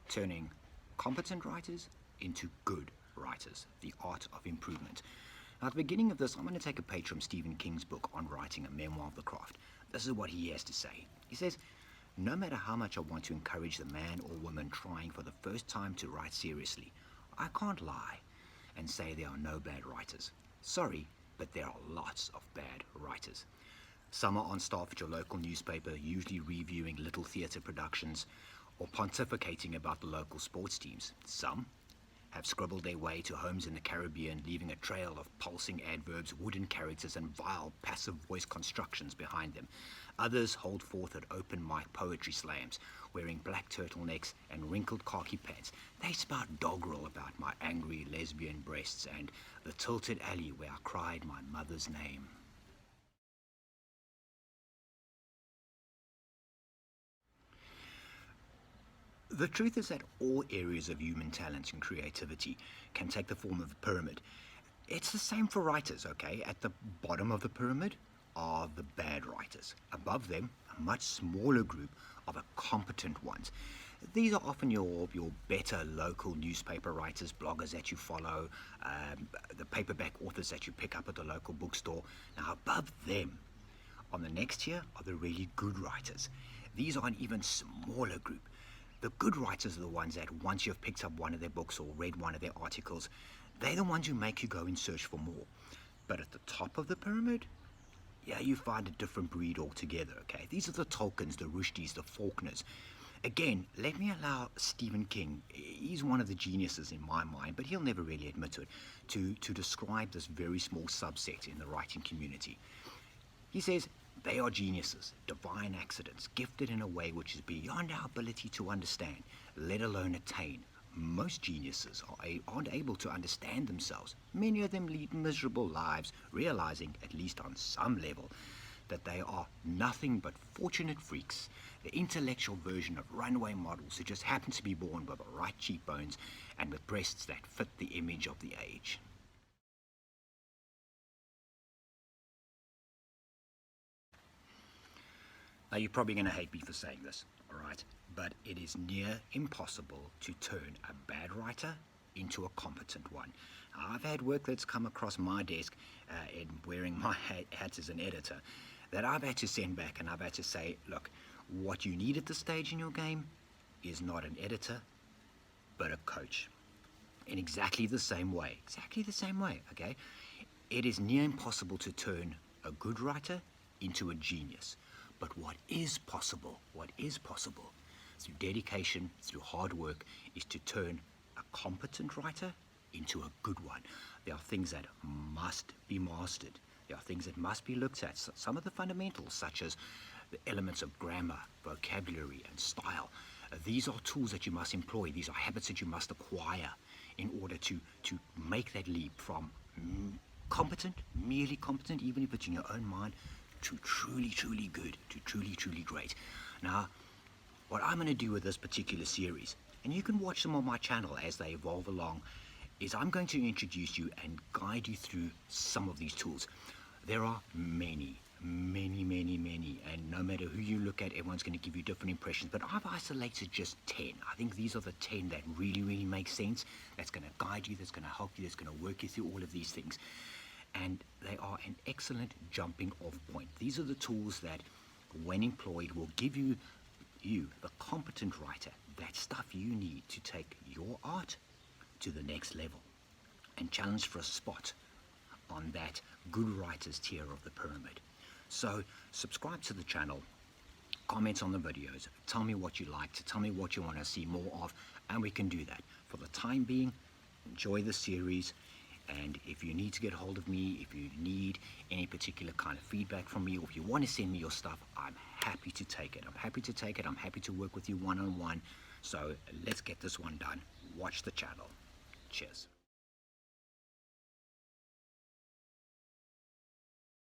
turning competent writers into good writers, the art of improvement. Now, at the beginning of this, I'm going to take a page from Stephen King's book on writing, a memoir of the craft. This is what he has to say. He says, "No matter how much I want to encourage the man or woman trying for the first time to write seriously, I can't lie and say there are no bad writers. Sorry, but there are lots of bad writers. Some are on staff at your local newspaper, usually reviewing little theatre productions or pontificating about the local sports teams. Some have scribbled their way to homes in the Caribbean, leaving a trail of pulsing adverbs, wooden characters, and vile passive voice constructions behind them. Others hold forth at open mic poetry slams, wearing black turtlenecks and wrinkled khaki pants. They spout doggerel about my angry lesbian breasts and the tilted alley where I cried my mother's name." The truth is that all areas of human talent and creativity can take the form of a pyramid. It's the same for writers, okay? At the bottom of the pyramid are the bad writers. Above them, a much smaller group of the competent ones. These are often your better local newspaper writers, bloggers that you follow, the paperback authors that you pick up at the local bookstore. Now, above them, on the next tier, are the really good writers. These are an even smaller group. The good writers are the ones that once you've picked up one of their books or read one of their articles, they're the ones who make you go and search for more. But at the top of the pyramid, yeah, you find a different breed altogether, okay? These are the Tolkiens, the Rushdies, the Faulkners. Again, let me allow Stephen King, he's one of the geniuses in my mind, but he'll never really admit to it, to describe this very small subset in the writing community. He says, "They are geniuses, divine accidents, gifted in a way which is beyond our ability to understand, let alone attain. Most geniuses aren't able to understand themselves. Many of them lead miserable lives, realizing, at least on some level, that they are nothing but fortunate freaks, the intellectual version of runway models who just happen to be born with the right cheekbones and with breasts that fit the image of the age." Now, you're probably going to hate me for saying this, all right? But it is near impossible to turn a bad writer into a competent one. Now, I've had work that's come across my desk in wearing my hat as an editor that I've had to send back, and I've had to say, look, what you need at this stage in your game is not an editor, but a coach. In exactly the same way, okay? It is near impossible to turn a good writer into a genius. But what is possible, through dedication, through hard work, is to turn a competent writer into a good one. There are things that must be mastered. There are things that must be looked at. Some of the fundamentals, such as the elements of grammar, vocabulary, and style. These are tools that you must employ. These are habits that you must acquire in order to make that leap from competent, merely competent, even if it's in your own mind, to truly, truly good, to truly, truly great. Now, what I'm going to do with this particular series, and you can watch them on my channel as they evolve along, is I'm going to introduce you and guide you through some of these tools. There are many, and no matter who you look at, everyone's going to give you different impressions, but I've isolated just 10. I think these are the 10 that really, really make sense, that's going to guide you, that's going to help you, that's going to work you through all of these things. And they are an excellent jumping off point. These are the tools that, when employed, will give you, the competent writer, that stuff you need to take your art to the next level and challenge for a spot on that good writers tier of the pyramid. So subscribe to the channel, comment on the videos, tell me what you liked, tell me what you want to see more of, and we can do that. For the time being, enjoy the series. And if you need to get hold of me, if you need any particular kind of feedback from me, or if you want to send me your stuff, I'm happy to take it. I'm happy to work with you one-on-one. So let's get this one done. Watch the channel. Cheers.